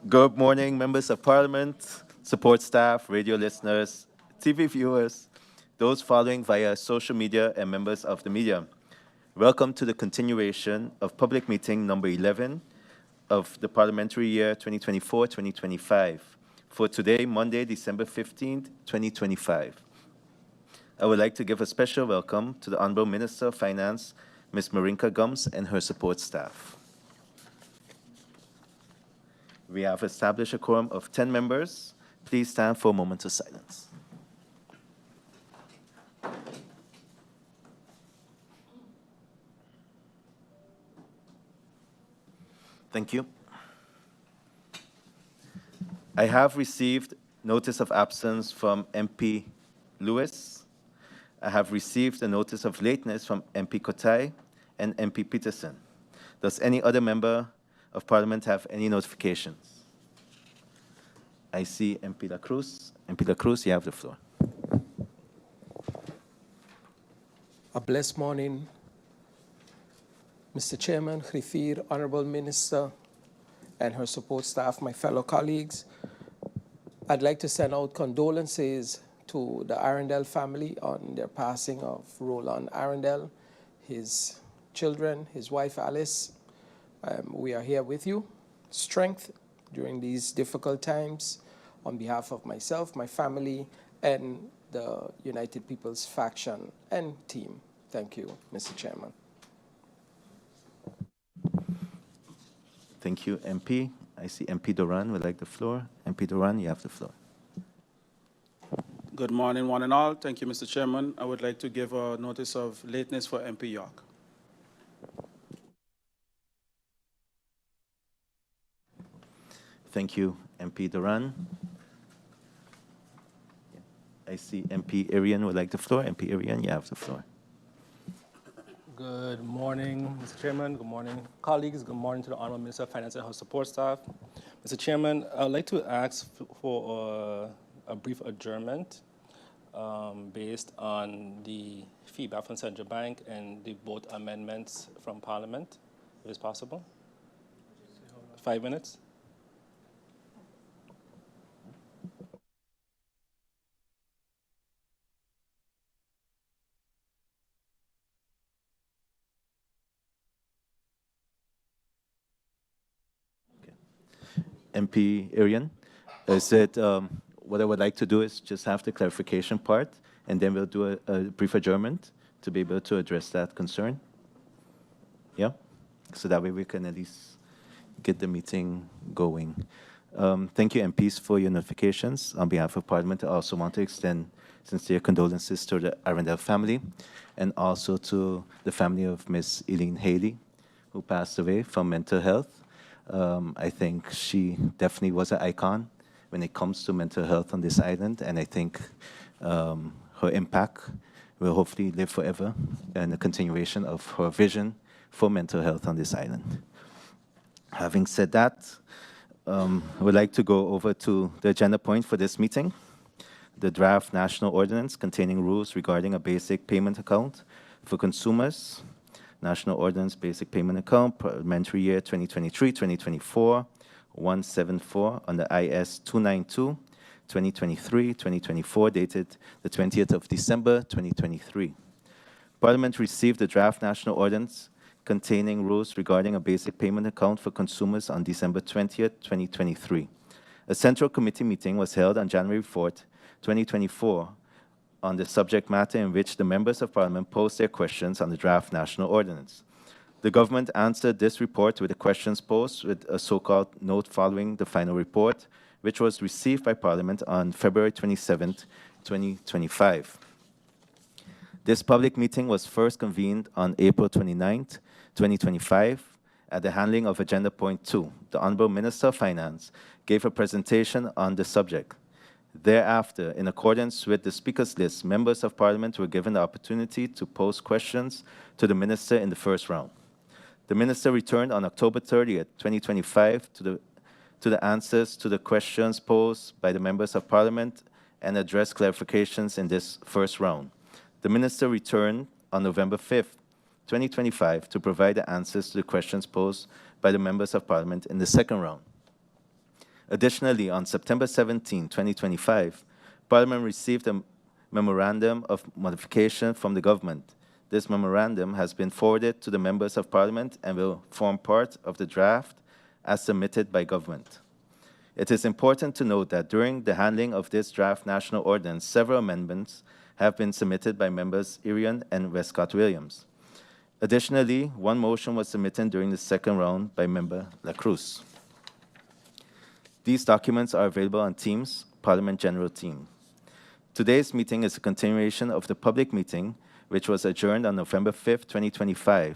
Good morning, members of Parliament, support staff, radio listeners, TV viewers, those following via social media, and members of the media. Welcome to the continuation of public meeting number 11 of the parliamentary year 2024-2025 for today, Monday, December 15th, 2025. I would like to give a special welcome to the Honorable Minister of Finance, Ms. Marinka Gums, and her support staff. We have established a quorum of 10 members. Please stand for a moment of silence. Thank you. I have received notice of absence from MP Lewis. I have received a notice of lateness from MP Kotai and MP Peterson. Does any other member of Parliament have any notifications? I see MP La Cruz. MP La Cruz, you have the floor. A blessed morning, Mr. Chairman, Khifir, Honorable Minister, and her support staff, my fellow colleagues. I'd like to send out condolences to the Arundel family on their passing of Roland Arundel, his children, his wife Alice. We are here with you. Strength during these difficult times on behalf of myself, my family, and the United People's faction and team. Thank you, Mr. Chairman. Thank you, MP. I see MP Doran would like the floor. MP Doran, you have the floor. Good morning, one and all. Thank you, Mr. Chairman. I would like to give a notice of lateness for MP York. Thank you, MP Doran. I see MP Arian would like the floor. MP Arian, you have the floor. Good morning, Mr. Chairman. Good morning, colleagues. Good morning to the Honorable Minister of Finance and her support staff. Mr. Chairman, I'd like to ask for a brief adjournment based on the feedback from Central Bank and the both amendments from Parliament, if it's possible. 5 minutes. MP Arian, what I would like to do is just have the clarification part, and then we'll do a brief adjournment to be able to address that concern. Yeah? So that way we can at least get the meeting going. Thank you, MPs, for your notifications. On behalf of Parliament, I also want to extend sincere condolences to the Arundel family and also to the family of Ms. Eileen Haley, who passed away from mental health. I think she definitely was an icon when it comes to mental health on this island, and I think her impact will hopefully live forever and a continuation of her vision for mental health on this island. Having said that, I would like to go over to the agenda point for this meeting, the draft national ordinance containing rules regarding a basic payment account for consumers. National Ordinance Basic Payment Account, Parliamentary Year 2023-2024, 174 on the IS 292-2023-2024, dated the 20th of December 2023. Parliament received the draft National Ordinance containing rules regarding a basic payment account for consumers on December 20th, 2023. A Central Committee meeting was held on January 4th, 2024, on the subject matter in which the members of Parliament posed their questions on the draft national ordinance. The government answered this report with the questions posed with a so-called note following the final report, which was received by Parliament on February 27, 2025. This public meeting was first convened on April 29, 2025, at the handling of Agenda Point 2. The Honourable Minister of Finance gave a presentation on the subject. Thereafter, in accordance with the Speaker's list, members of Parliament were given the opportunity to pose questions to the Minister in the first round. The Minister returned on October 30th, 2025 to the answers to the questions posed by the members of Parliament and addressed clarifications in this first round. The Minister returned on November 5th, 2025 to provide the answers to the questions posed by the members of Parliament in the second round. Additionally, on September 17, 2025, Parliament received a memorandum of modification from the government. This memorandum has been forwarded to the members of Parliament and will form part of the draft as submitted by government. It is important to note that during the handling of this draft national ordinance, several amendments have been submitted by members Irion and Westcott Williams. Additionally, one motion was submitted during the second round by member La Cruz. These documents are available on Teams, Parliament General Team. Today's meeting is a continuation of the public meeting, which was adjourned on November 5, 2025.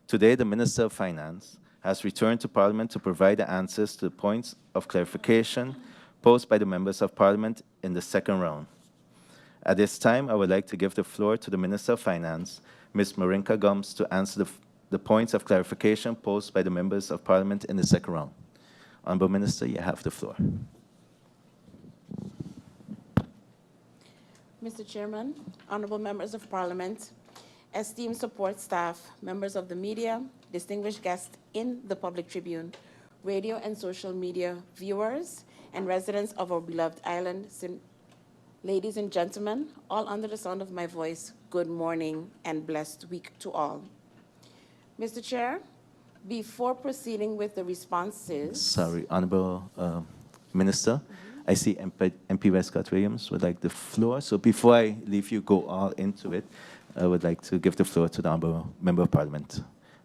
Today, the Minister of Finance has returned to Parliament to provide the answers to the points of clarification posed by the members of Parliament in the second round. At this time, I would like to give the floor to the Minister of Finance, Ms. Marinka Gums, to answer the points of clarification posed by the members of Parliament in the second round. Honourable Minister, you have the floor. Mr. Chairman, honorable members of Parliament, esteemed support staff, members of the media, distinguished guests in the public tribune, radio and social media viewers, and residents of our beloved island, ladies and gentlemen, all under the sound of my voice, good morning and blessed week to all. Mr. Chair, before proceeding with the responses... Sorry, Honourable Minister, I see MP Westcott Williams would like the floor. So before I leave you go all into it, I would like to give the floor to the Honourable Member of Parliament.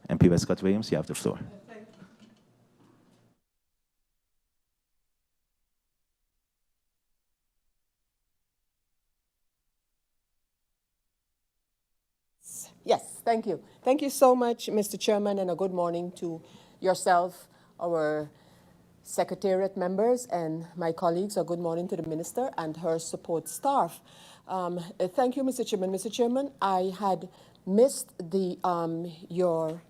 MP Westcott Williams, you have the floor. Yes, thank you. Thank you so much, Mr. Chairman, and a good morning to yourself, our Secretariat members, and my colleagues. A good morning to the Minister and her support staff. Thank you, Mr. Chairman. Mr. Chairman, I had missed your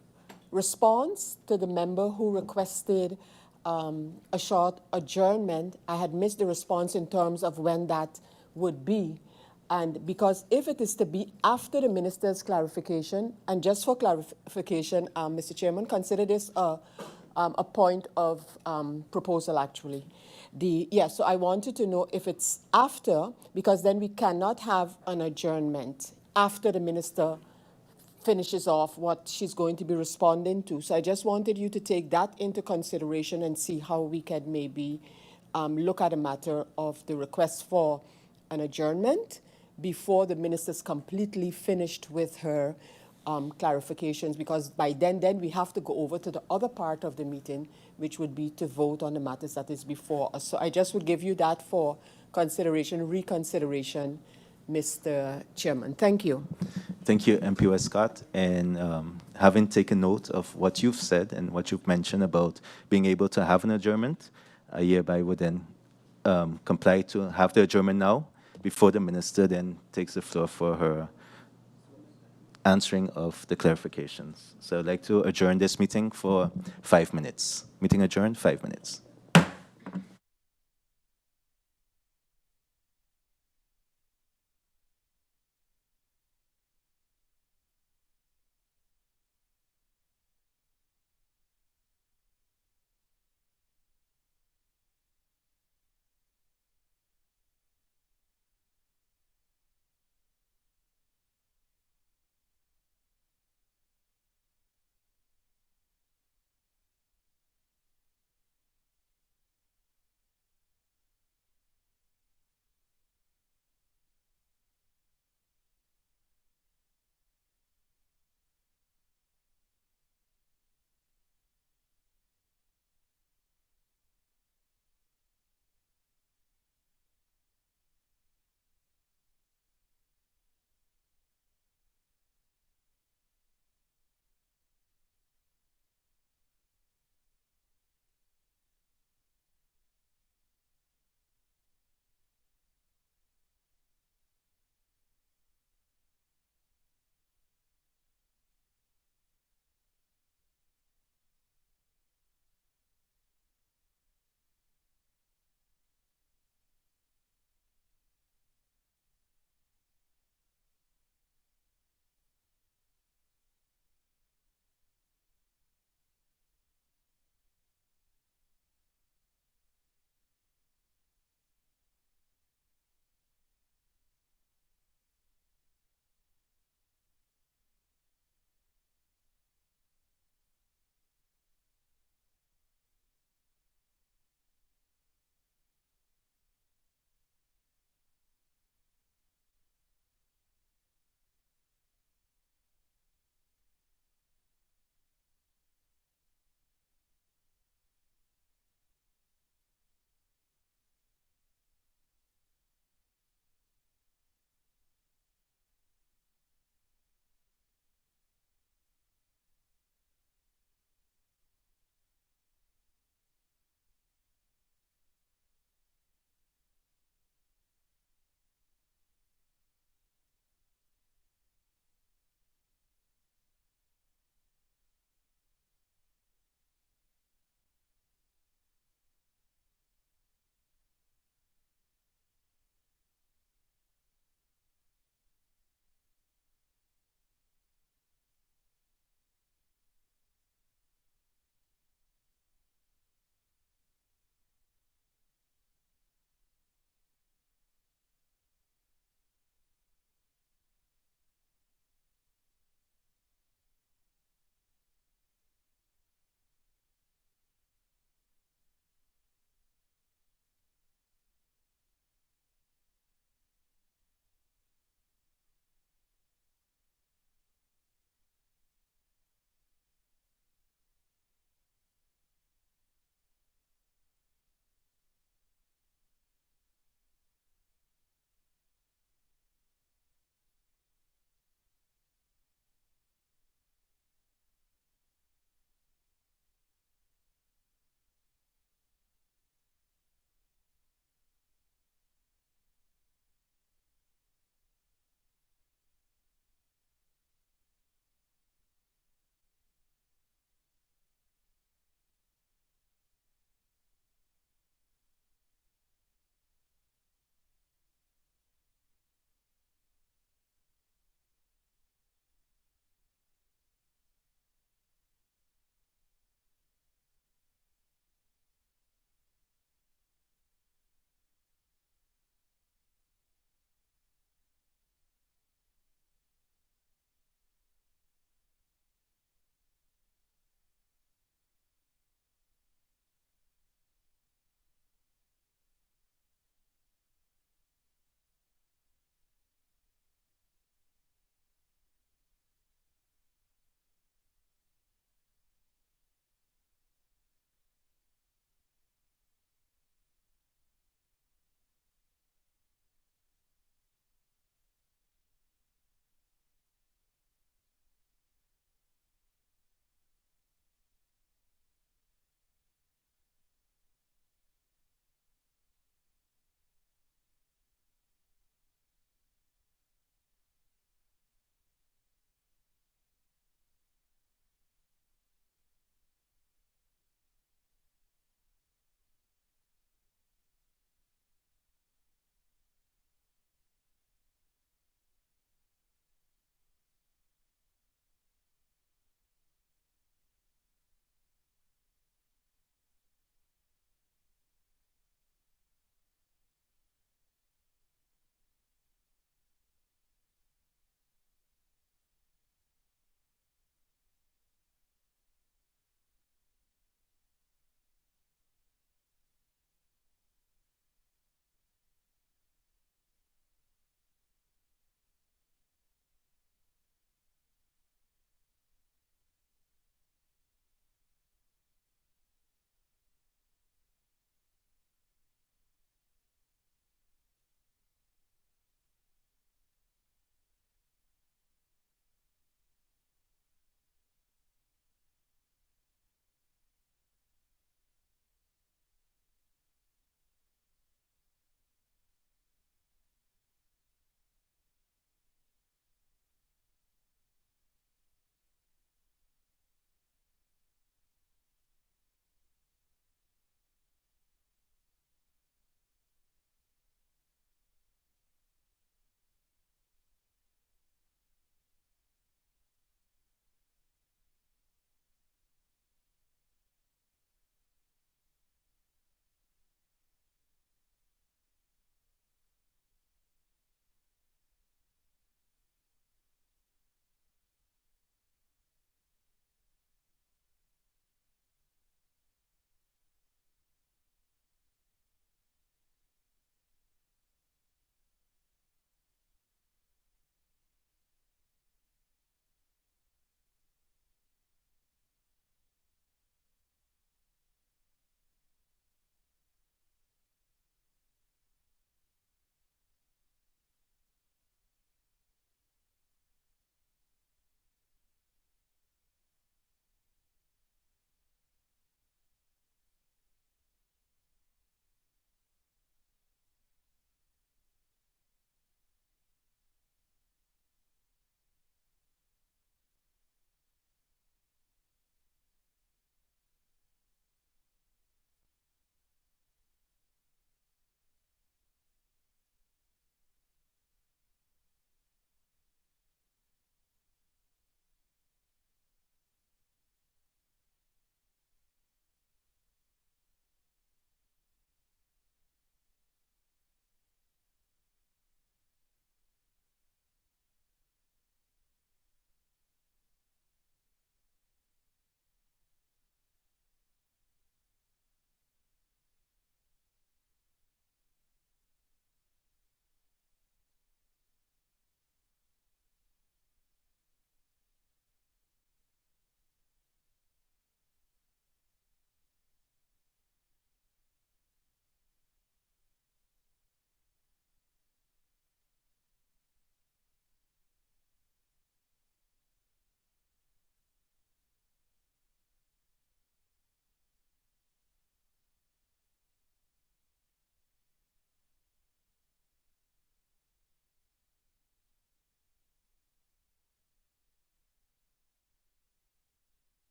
response to the member who requested a short adjournment. I had missed the response in terms of when that would be. And because if it is to be after the minister's clarification, and just for clarification, Mr. Chairman, consider this a point of proposal, actually. So I wanted to know if it's after, because then we cannot have an adjournment after the minister finishes off what she's going to be responding to. So I just wanted you to take that into consideration and see how we can maybe look at a matter of the request for an adjournment before the minister's completely finished with her clarifications, because by then we have to go over to the other part of the meeting, which would be to vote on the matters that is before us. So I just would give you that for consideration, reconsideration, Mr. Chairman. Thank you. Thank you, MP Westcott. And having taken note of what you've said and what you've mentioned about being able to have an adjournment, I hereby would then comply to have the adjournment now before the minister then takes the floor for her answering of the clarifications. So I'd like to adjourn this meeting for 5 minutes. Meeting adjourned, 5 minutes.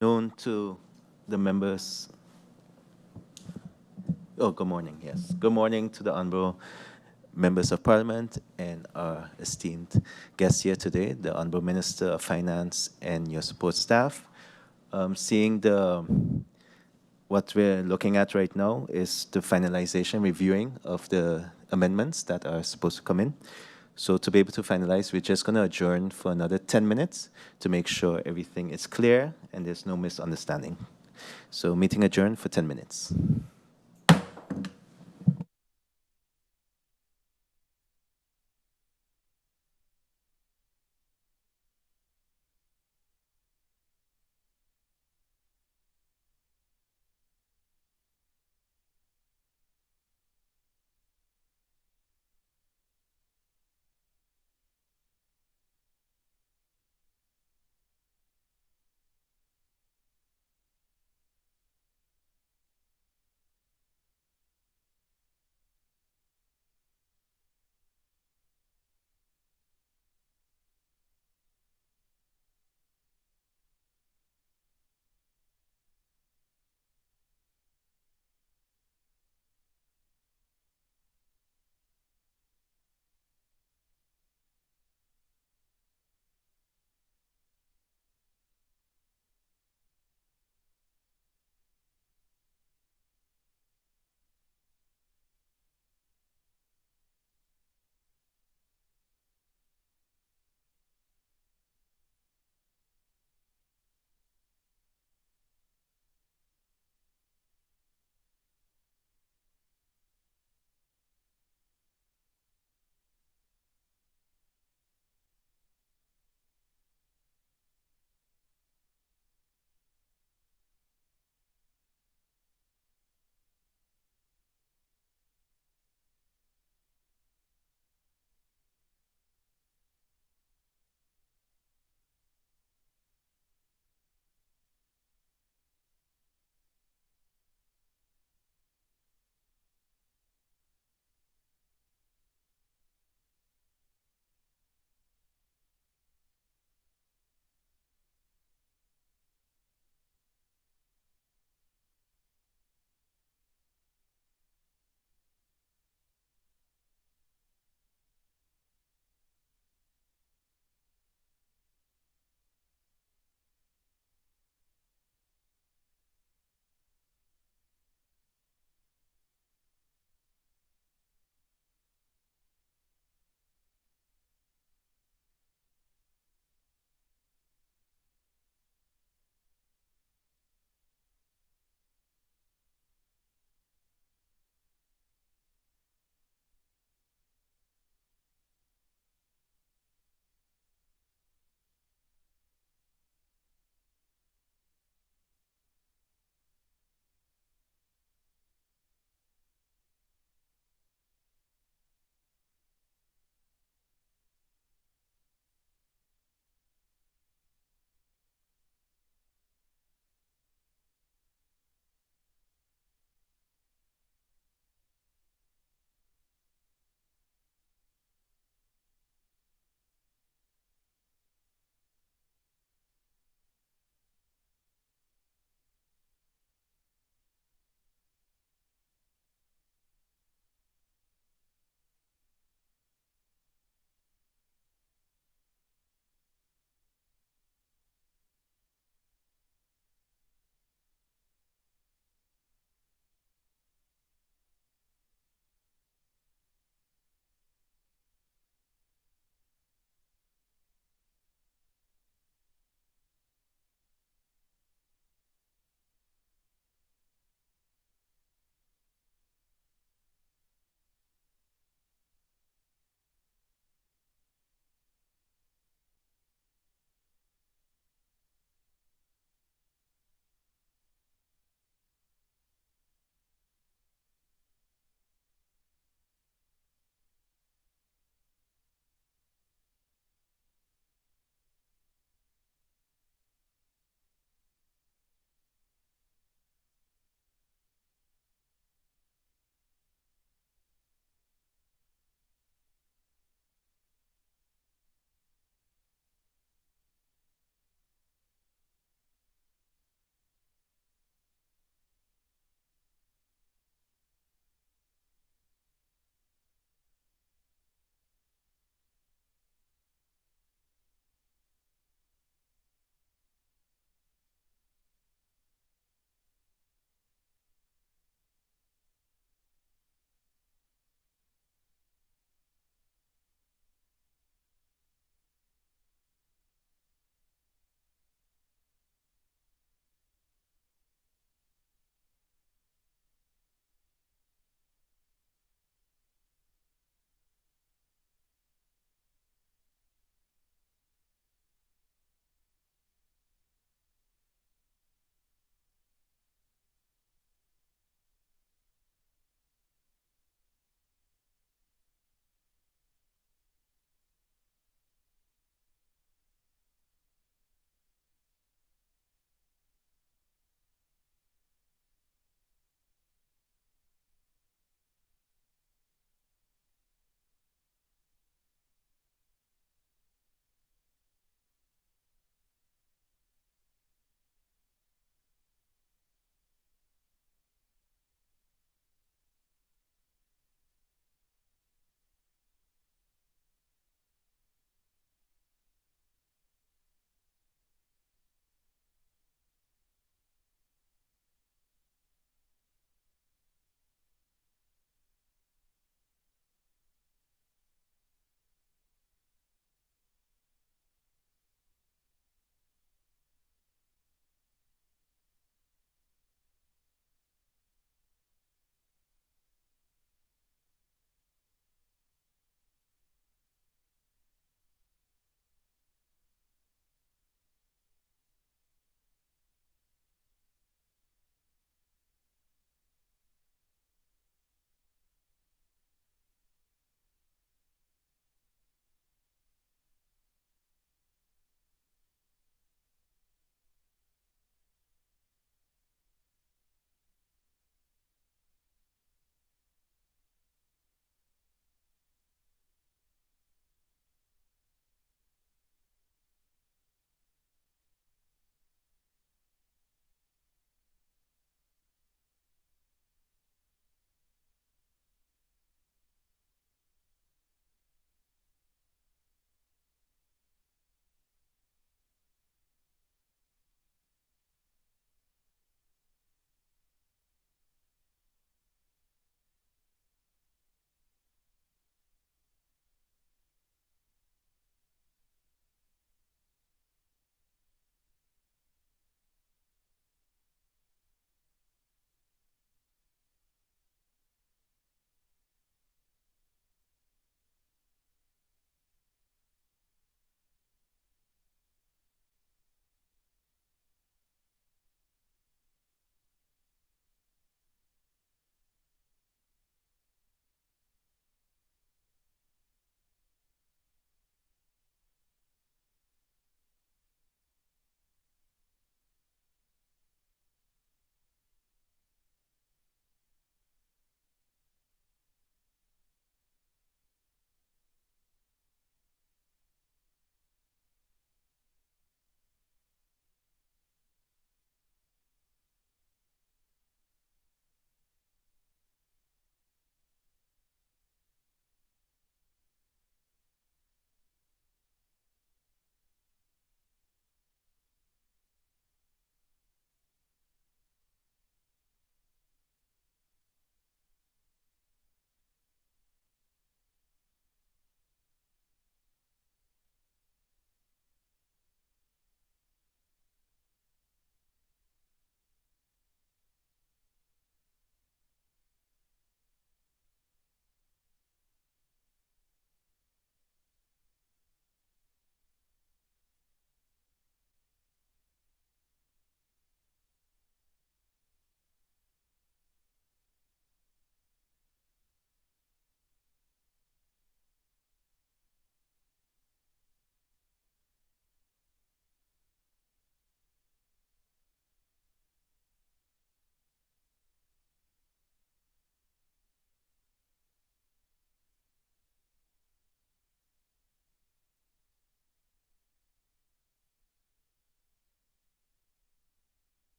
Known to the members. Oh, good morning, yes. Good morning to the honorable members of parliament and our esteemed guests here today, the honorable Minister of Finance and your support staff. Seeing what we're looking at right now is the finalization reviewing of the amendments that are supposed to come in. So to be able to finalize, we're just going to adjourn for another 10 minutes to make sure everything is clear and there's no misunderstanding. So meeting adjourned for 10 minutes.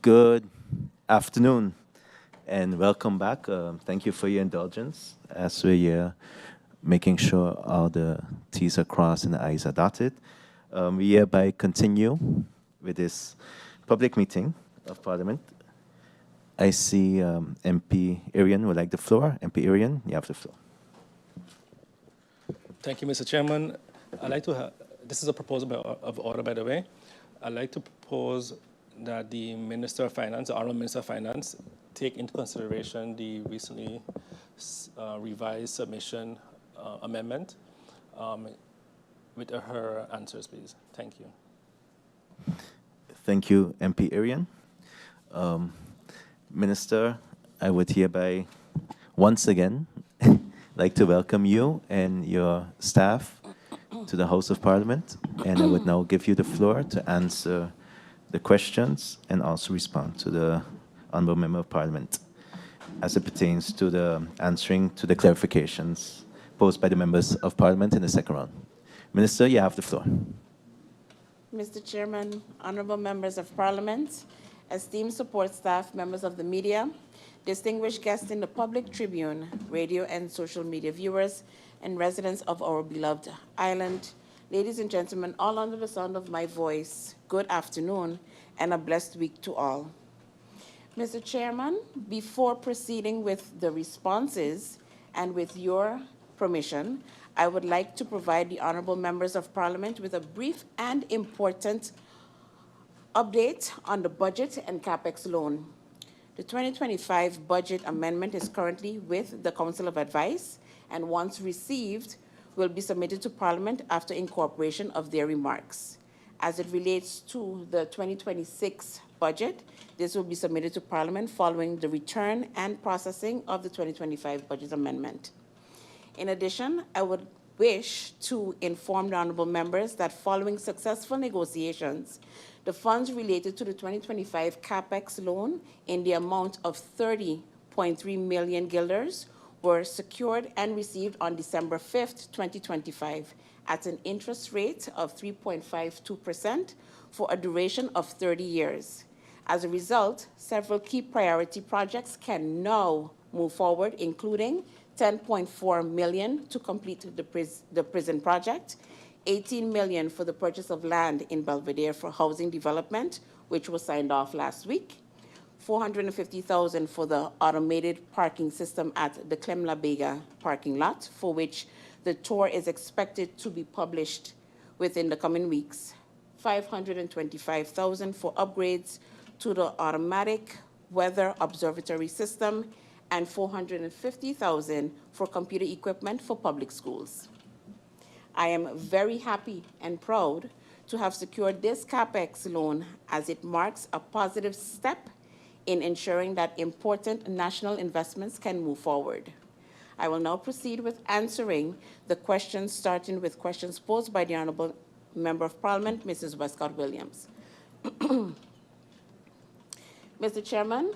Good afternoon and welcome back. Thank you for your indulgence as we're here making sure all the T's are crossed and the I's are dotted. We hereby continue with this public meeting of Parliament. I see MP Arian would like the floor. MP Arian, you have the floor. Thank you, Mr. Chairman. I'd like to this is a proposal of order, by the way. I'd like to propose that the Minister of Finance, the Honourable Minister of Finance, take into consideration the recently revised submission amendment with her answers, please. Thank you. Thank you, MP Arian. Minister, I would hereby once again like to welcome you and your staff to the House of Parliament, and I would now give you the floor to answer the questions and also respond to the Honourable Member of Parliament as it pertains to the answering to the clarifications posed by the Members of Parliament in the second round. Minister, you have the floor. Mr. Chairman, honorable members of Parliament, esteemed support staff, members of the media, distinguished guests in the public tribune, radio and social media viewers, and residents of our beloved island, ladies and gentlemen, all under the sound of my voice, good afternoon and a blessed week to all. Mr. Chairman, before proceeding with the responses and with your permission, I would like to provide the honorable members of Parliament with a brief and important update on the budget and CapEx loan. The 2025 budget amendment is currently with the Council of Advice, and once received, will be submitted to Parliament after incorporation of their remarks. As it relates to the 2026 budget, this will be submitted to Parliament following the return and processing of the 2025 budget amendment. In addition, I would wish to inform the honorable members that following successful negotiations, the funds related to the 2025 CapEx loan in the amount of 30.3 million guilders were secured and received on December 5th, 2025 at an interest rate of 3.52% for a duration of 30 years. As a result, several key priority projects can now move forward, including 10.4 million to complete the prison project, 18 million for the purchase of land in Belvedere for housing development, which was signed off last week, 450,000 for the automated parking system at the Clem-La Bega parking lot, for which the tour is expected to be published within the coming weeks, 525,000 for upgrades to the automatic weather observatory system, and 450,000 for computer equipment for public schools. I am very happy and proud to have secured this CapEx loan as it marks a positive step in ensuring that important national investments can move forward. I will now proceed with answering the questions, starting with questions posed by the Honourable Member of Parliament, Mrs. Westcott Williams. Mr. Chairman,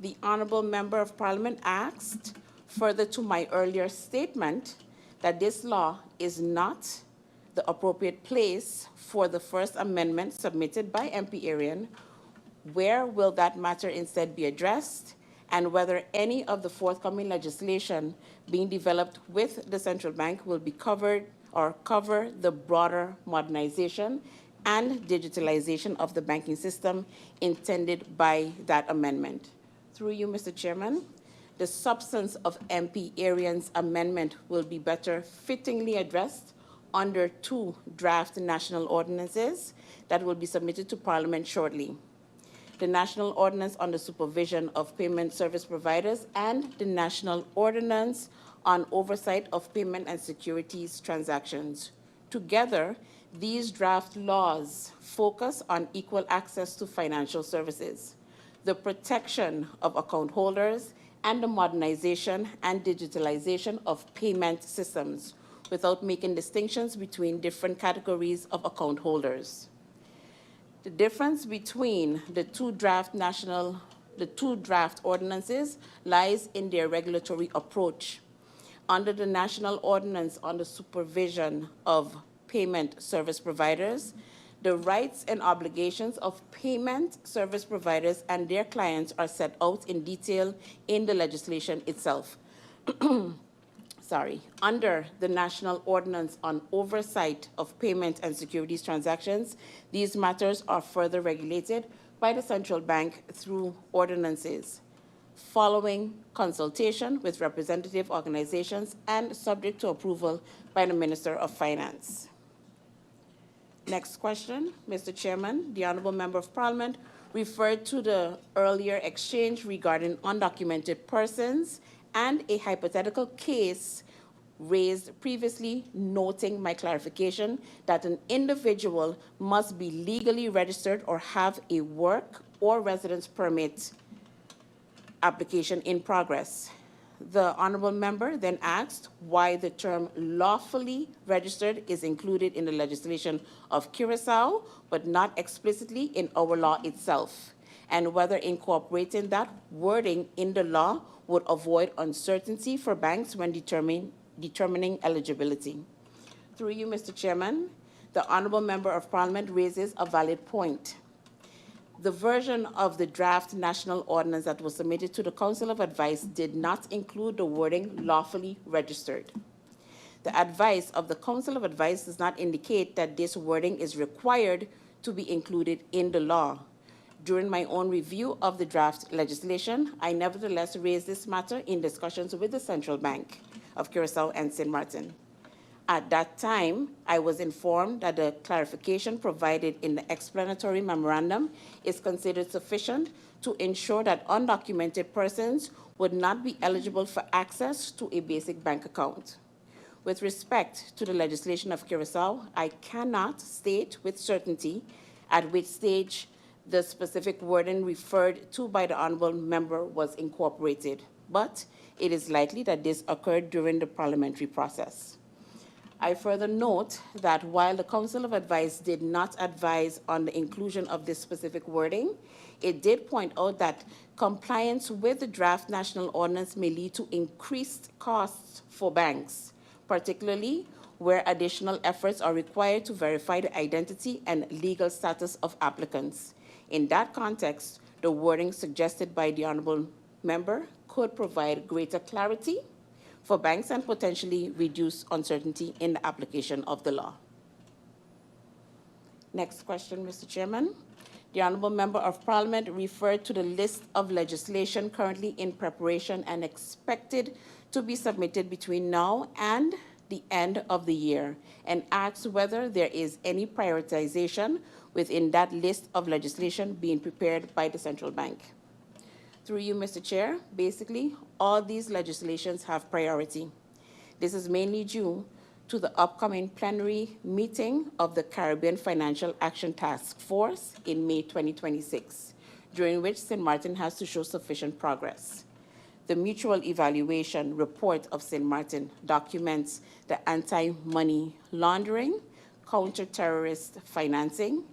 the Honourable Member of Parliament asked, further to my earlier statement, that this law is not the appropriate place for the first amendment submitted by MP Arian. Where will that matter instead be addressed, and whether any of the forthcoming legislation being developed with the central bank will be covered or cover the broader modernization and digitalization of the banking system intended by that amendment. Through you, Mr. Chairman, the substance of MP Arian's amendment will be better fittingly addressed under two draft national ordinances that will be submitted to Parliament shortly: the National Ordinance on the Supervision of Payment Service Providers and the National Ordinance on Oversight of Payment and Securities Transactions. Together, these draft laws focus on equal access to financial services, the protection of account holders, and the modernization and digitalization of payment systems without making distinctions between different categories of account holders. The difference between the two draft ordinances lies in their regulatory approach. Under the National Ordinance on the Supervision of Payment Service Providers, The rights and obligations of payment service providers and their clients are set out in detail in the legislation itself. Under the National Ordinance on Oversight of Payment and Securities Transactions, these matters are further regulated by the central bank through ordinances, following consultation with representative organizations and subject to approval by the Minister of Finance. Next question, Mr. Chairman. The Honourable Member of Parliament referred to the earlier exchange regarding undocumented persons and a hypothetical case raised previously, noting my clarification that an individual must be legally registered or have a work or residence permit application in progress. The honourable member then asked why the term lawfully registered is included in the legislation of Curaçao, but not explicitly in our law itself, and whether incorporating that wording in the law would avoid uncertainty for banks when determining eligibility. Through you, Mr. Chairman, the honourable member of Parliament raises a valid point. The version of the draft national ordinance that was submitted to the Council of Advice did not include the wording lawfully registered. The advice of the Council of Advice does not indicate that this wording is required to be included in the law. During my own review of the draft legislation, I nevertheless raised this matter in discussions with the Central Bank of Curaçao and St. Martin. At that time, I was informed that the clarification provided in the explanatory memorandum is considered sufficient to ensure that undocumented persons would not be eligible for access to a basic bank account. With respect to the legislation of Curaçao, I cannot state with certainty at which stage the specific wording referred to by the honourable member was incorporated, but it is likely that this occurred during the parliamentary process. I further note that while the Council of Advice did not advise on the inclusion of this specific wording, it did point out that compliance with the draft national ordinance may lead to increased costs for banks, particularly where additional efforts are required to verify the identity and legal status of applicants. In that context, the wording suggested by the honourable member could provide greater clarity for banks and potentially reduce uncertainty in the application of the law. Next question, Mr. Chairman. The honourable member of Parliament referred to the list of legislation currently in preparation and expected to be submitted between now and the end of the year, and asked whether there is any prioritization within that list of legislation being prepared by the central bank. Through you, Mr. Chair, basically, all these legislations have priority. This is mainly due to the upcoming plenary meeting of the Caribbean Financial Action Task Force in May 2026, during which St. Martin has to show sufficient progress. The Mutual Evaluation Report of St. Martin documents the anti-money laundering, counter-terrorist financing,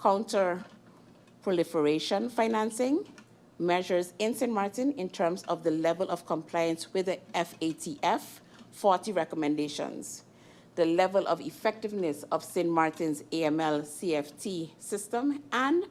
counter-proliferation financing, measures in St. Martin in terms of the level of compliance with the FATF 40 recommendations, the level of effectiveness of St. Martin's AML CFT system, and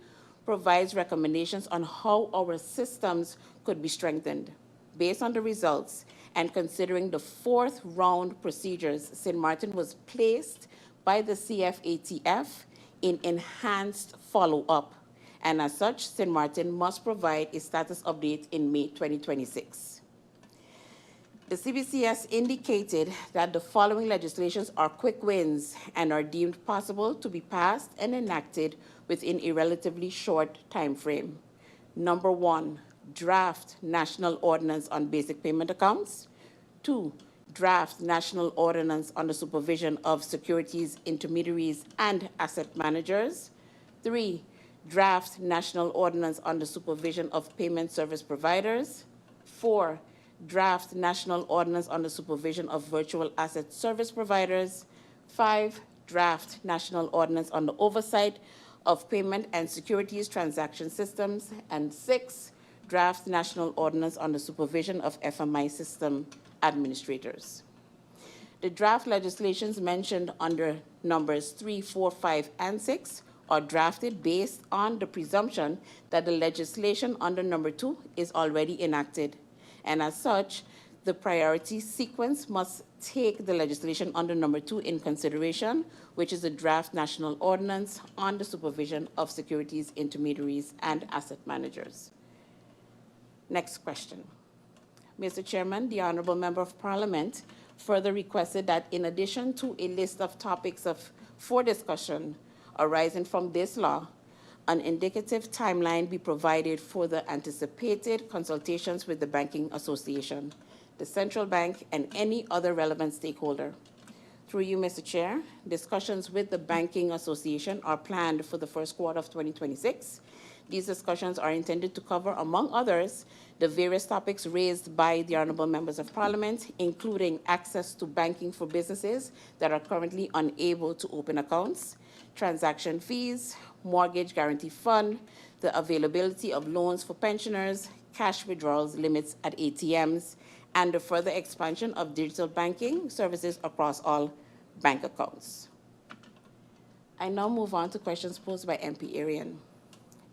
provides recommendations on how our systems could be strengthened. Based on the results and considering the fourth round procedures, St. Martin was placed by the CFATF in enhanced follow-up. And as such, St. Martin must provide a status update in May 2026. The CBCS indicated that the following legislations are quick wins and are deemed possible to be passed and enacted within a relatively short time frame. Number 1, draft National Ordinance on Basic Payment Accounts. 2, draft National Ordinance on the Supervision of Securities Intermediaries and Asset Managers. 3, draft National Ordinance on the Supervision of Payment Service Providers. 4, draft National Ordinance on the Supervision of Virtual Asset Service Providers. 5, draft National Ordinance on the Oversight of Payment and Securities Transaction Systems. And 6, draft National Ordinance on the Supervision of FMI System Administrators. The draft legislations mentioned under numbers 3, 4, 5, and 6 are drafted based on the presumption that the legislation under number 2 is already enacted. And as such, the priority sequence must take the legislation under number 2 in consideration, which is a draft national ordinance on the supervision of securities intermediaries and asset managers. Next question. Mr. Chairman, the Honorable Member of Parliament further requested that in addition to a list of topics for discussion arising from this law, an indicative timeline be provided for the anticipated consultations with the Banking Association, the Central Bank, and any other relevant stakeholder. Through you, Mr. Chair, discussions with the Banking Association are planned for the first quarter of 2026. These discussions are intended to cover, among others, the various topics raised by the Honourable Members of Parliament, including access to banking for businesses that are currently unable to open accounts, transaction fees, mortgage guarantee fund, the availability of loans for pensioners, cash withdrawals limits at ATMs, and the further expansion of digital banking services across all bank accounts. I now move on to questions posed by MP Arian.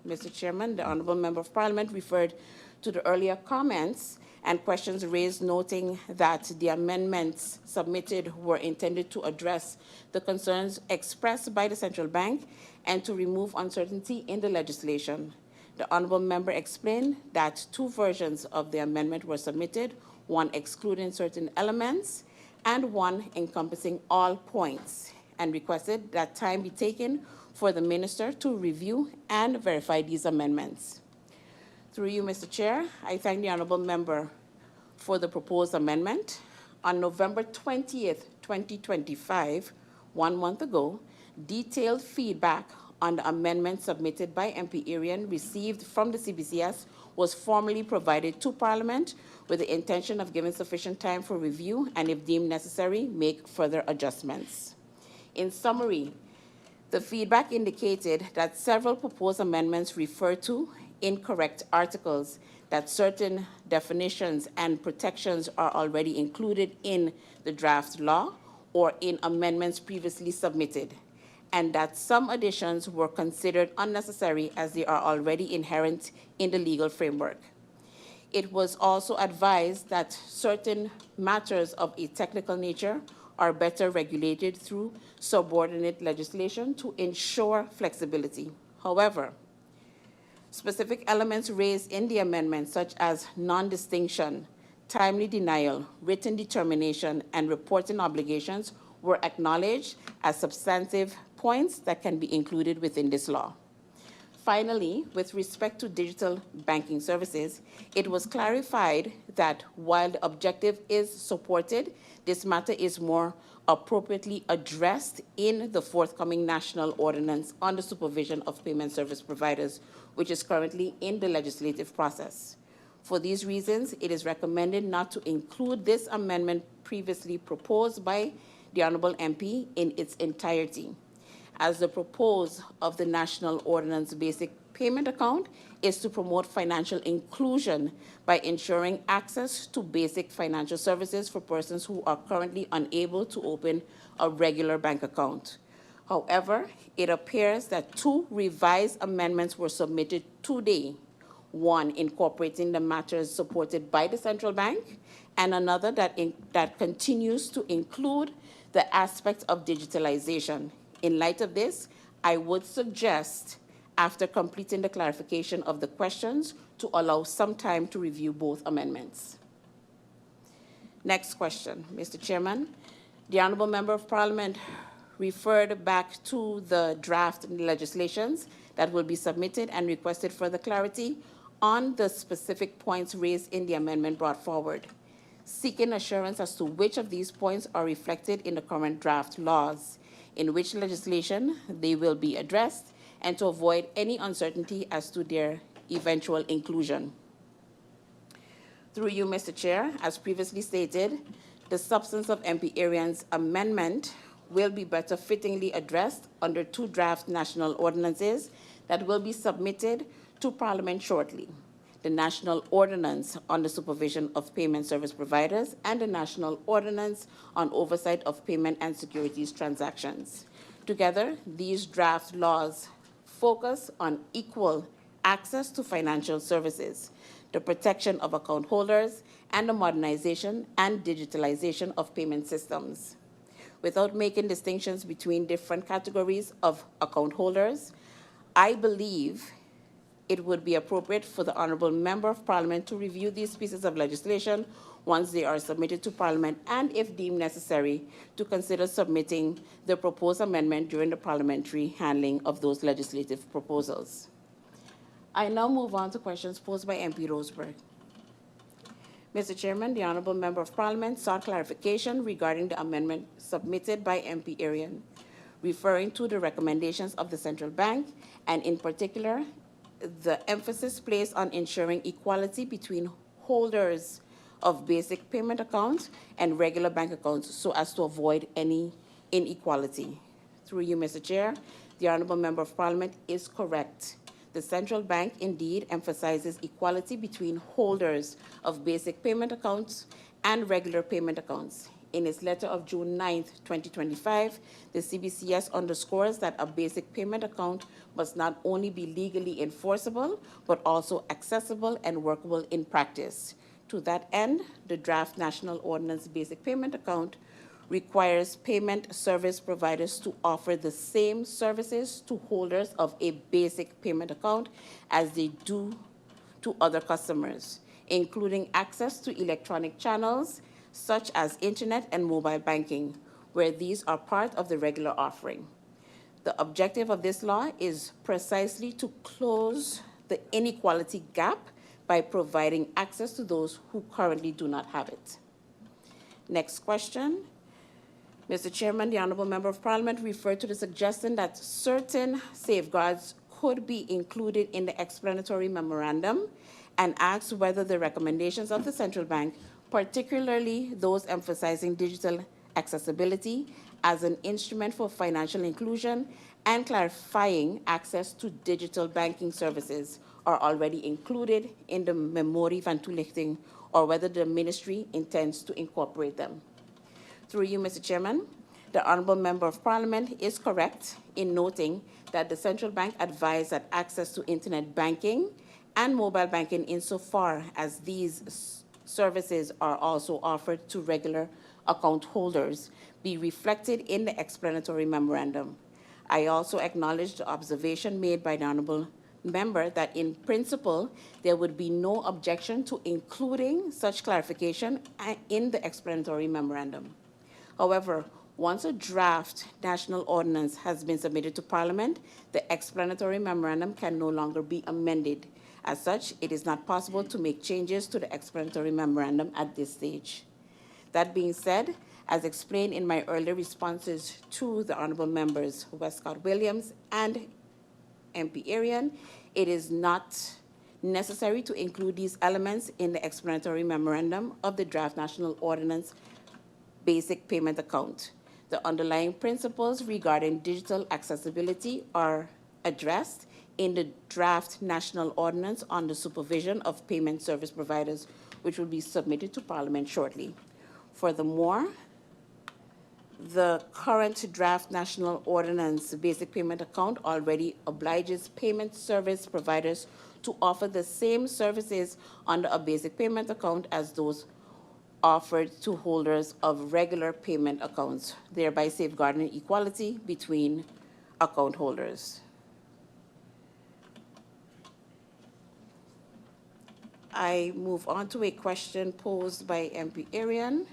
Mr. Chairman, the Honourable Member of Parliament referred to the earlier comments and questions raised, noting that the amendments submitted were intended to address the concerns expressed by the Central Bank and to remove uncertainty in the legislation. The Honourable Member explained that 2 versions of the amendment were submitted, one excluding certain elements and one encompassing all points, and requested that time be taken for the Minister to review and verify these amendments. Through you, Mr. Chair, I thank the Honourable Member for the proposed amendment. On November 20th, 2025, 1 month ago, detailed feedback on the amendment submitted by MP Arian received from the CBCS was formally provided to Parliament with the intention of giving sufficient time for review and, if deemed necessary, make further adjustments. In summary, the feedback indicated that several proposed amendments refer to incorrect articles, that certain definitions and protections are already included in the draft law or in amendments previously submitted, and that some additions were considered unnecessary as they are already inherent in the legal framework. It was also advised that certain matters of a technical nature are better regulated through subordinate legislation to ensure flexibility. However, specific elements raised in the amendment, such as non-distinction, timely denial, written determination, and reporting obligations, were acknowledged as substantive points that can be included within this law. Finally, with respect to digital banking services, it was clarified that while the objective is supported, this matter is more appropriately addressed in the forthcoming national ordinance on the supervision of payment service providers, which is currently in the legislative process. For these reasons, it is recommended not to include this amendment previously proposed by the Honourable MP in its entirety, as the purpose of the National Ordinance Basic Payment Account is to promote financial inclusion by ensuring access to basic financial services for persons who are currently unable to open a regular bank account. However, it appears that 2 revised amendments were submitted today, one incorporating the matters supported by the Central Bank, and another that continues to include the aspect of digitalization. In light of this, I would suggest, after completing the clarification of the questions, to allow some time to review both amendments. Next question, Mr. Chairman. The Honourable Member of Parliament referred back to the draft legislations that will be submitted and requested further clarity on the specific points raised in the amendment brought forward, seeking assurance as to which of these points are reflected in the current draft laws, in which legislation they will be addressed, and to avoid any uncertainty as to their eventual inclusion. Through you, Mr. Chair, as previously stated, the substance of MP Arian's amendment will be better fittingly addressed under 2 draft national ordinances that will be submitted to Parliament shortly: the National Ordinance on the Supervision of Payment Service Providers and the National Ordinance on Oversight of Payment and Securities Transactions. Together, these draft laws focus on equal access to financial services, the protection of account holders, and the modernization and digitalization of payment systems. Without making distinctions between different categories of account holders, I believe it would be appropriate for the Honourable Member of Parliament to review these pieces of legislation once they are submitted to Parliament, and if deemed necessary, to consider submitting the proposed amendment during the parliamentary handling of those legislative proposals. I now move on to questions posed by MP Roseberg. Mr. Chairman, the Honourable Member of Parliament sought clarification regarding the amendment submitted by MP Arian, referring to the recommendations of the Central Bank, and in particular, the emphasis placed on ensuring equality between holders of basic payment accounts and regular bank accounts so as to avoid any inequality. Through you, Mr. Chair, the Honourable Member of Parliament is correct. The Central Bank indeed emphasizes equality between holders of basic payment accounts and regular payment accounts. In its letter of June 9, 2025, the CBCS underscores that a basic payment account must not only be legally enforceable, but also accessible and workable in practice. To that end, the draft National Ordinance Basic Payment Account requires payment service providers to offer the same services to holders of a basic payment account as they do to other customers, including access to electronic channels such as internet and mobile banking, where these are part of the regular offering. The objective of this law is precisely to close the inequality gap by providing access to those who currently do not have it. Next question. Mr. Chairman, the Honourable Member of Parliament referred to the suggestion that certain safeguards could be included in the explanatory memorandum and asked whether the recommendations of the Central Bank, particularly those emphasizing digital accessibility as an instrument for financial inclusion and clarifying access to digital banking services, are already included in the Memorie van Toelichting, or whether the Ministry intends to incorporate them. Through you, Mr. Chairman, the Honourable Member of Parliament is correct in noting that the Central Bank advised that access to internet banking and mobile banking, insofar as these services are also offered to regular account holders, be reflected in the explanatory memorandum. I also acknowledge the observation made by the Honourable Member that in principle, there would be no objection to including such clarification in the explanatory memorandum. However, once a draft national ordinance has been submitted to Parliament, the explanatory memorandum can no longer be amended. As such, it is not possible to make changes to the explanatory memorandum at this stage. That being said, as explained in my earlier responses to the Honourable Members Westcott Williams and MP Arian, it is not necessary to include these elements in the explanatory memorandum of the draft national ordinance basic payment account. The underlying principles regarding digital accessibility are addressed in the draft national ordinance on the supervision of payment service providers, which will be submitted to Parliament shortly. Furthermore, the current draft national ordinance basic payment account already obliges payment service providers to offer the same services under a basic payment account as those offered to holders of regular payment accounts, thereby safeguarding equality between account holders. I move on to a question posed by MP Arian.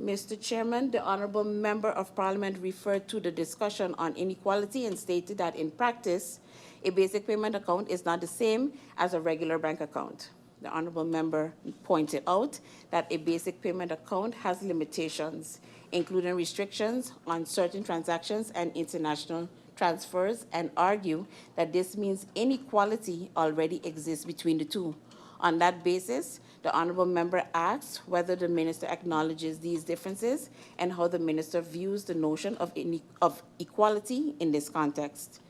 Mr. Chairman, the Honourable Member of Parliament referred to the discussion on inequality and stated that in practice, a basic payment account is not the same as a regular bank account. The Honourable Member pointed out that a basic payment account has limitations, including restrictions on certain transactions and international transfers, and argue that this means inequality already exists between the two. On that basis, the Honourable Member asks whether the Minister acknowledges these differences and how the Minister views the notion of equality in this context.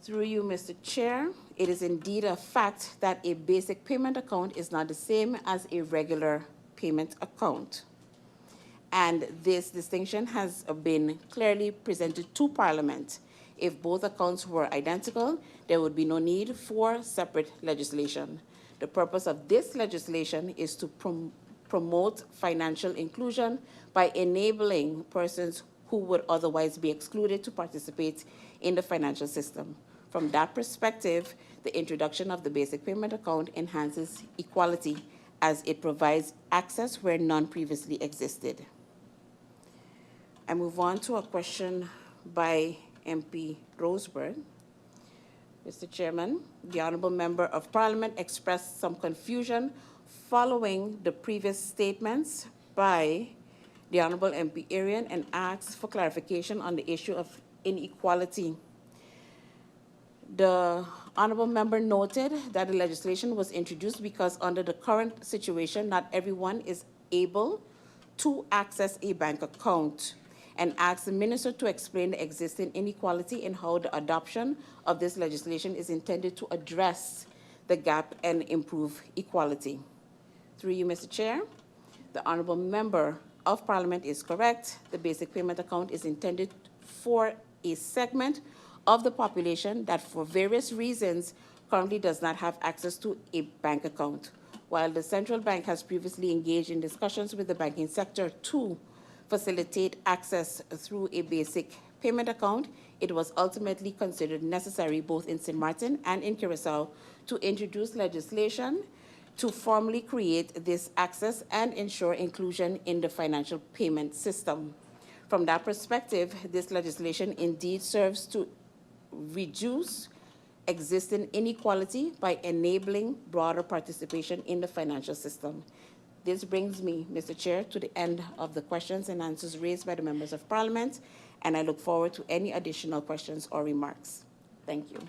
Through you, Mr. Chair, it is indeed a fact that a basic payment account is not the same as a regular payment account. And this distinction has been clearly presented to Parliament If both accounts were identical, there would be no need for separate legislation. The purpose of this legislation is to promote financial inclusion by enabling persons who would otherwise be excluded to participate in the financial system. From that perspective, the introduction of the basic payment account enhances equality as it provides access where none previously existed. I move on to a question by MP Roseberg. Mr. Chairman, the Honourable Member of Parliament expressed some confusion following the previous statements by the Honourable MP Arian and asked for clarification on the issue of inequality. The Honourable Member noted that the legislation was introduced because under the current situation, not everyone is able to access a bank account, and asked the Minister to explain the existing inequality and how the adoption of this legislation is intended to address the gap and improve equality. Through you, Mr. Chair, the Honourable Member of Parliament is correct. The basic payment account is intended for a segment of the population that for various reasons currently does not have access to a bank account. While the central bank has previously engaged in discussions with the banking sector to facilitate access through a basic payment account, it was ultimately considered necessary both in St. Martin and in Curacao to introduce legislation to formally create this access and ensure inclusion in the financial payment system. From that perspective, this legislation indeed serves to reduce existing inequality by enabling broader participation in the financial system. This brings me, Mr. Chair, to the end of the questions and answers raised by the members of Parliament, and I look forward to any additional questions or remarks. Thank you.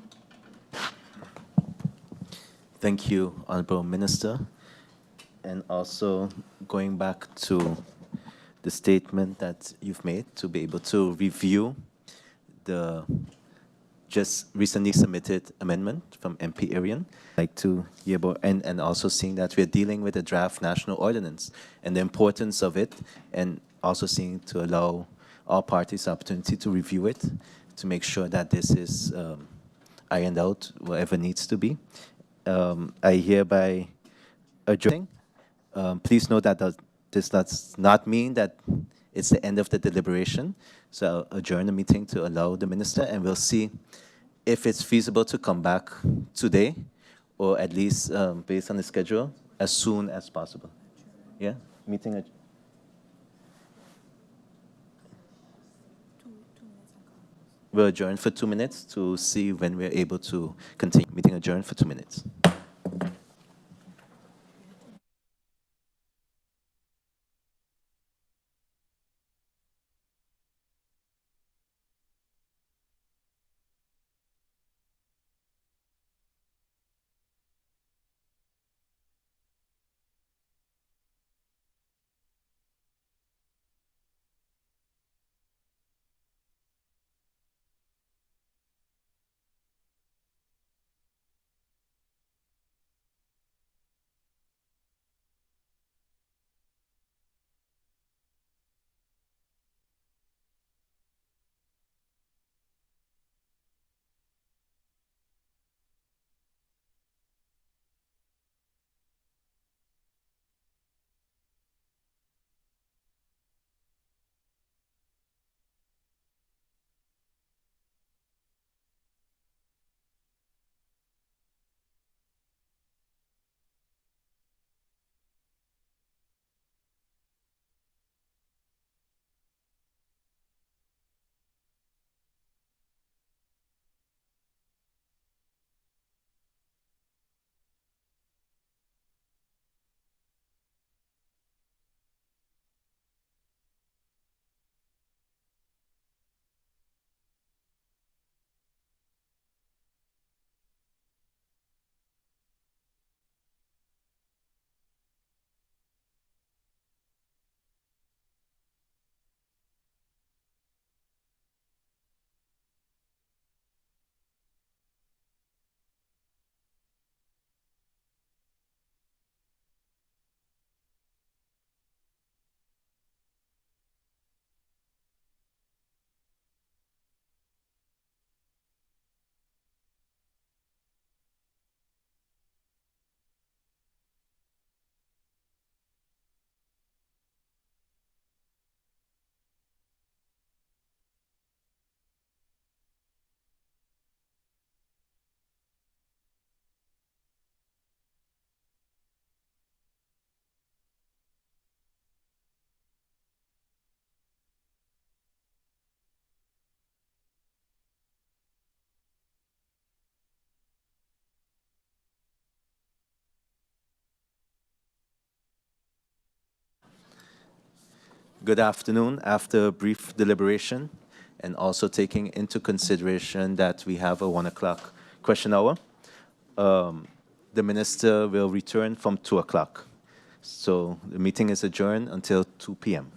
Thank you, Honourable Minister. And also going back to the statement that you've made to be able to review the just recently submitted amendment from MP Arian. I'd like to hear about, and also seeing that we're dealing with a draft national ordinance and the importance of it, and also seeing to allow all parties the opportunity to review it to make sure that this is ironed out whatever needs to be. I hereby adjourn. Please note that this does not mean that it's the end of the deliberation. So I'll adjourn the meeting to allow the minister, and we'll see if it's feasible to come back today, or at least based on the schedule, as soon as possible. Yeah, meeting. We'll adjourn for 2 minutes to see when we're able to continue. Meeting adjourned for 2 minutes. Good afternoon. After brief deliberation and also taking into consideration that we have a 1 o'clock question hour, the minister will return from 2 o'clock. So the meeting is adjourned until 2 p.m.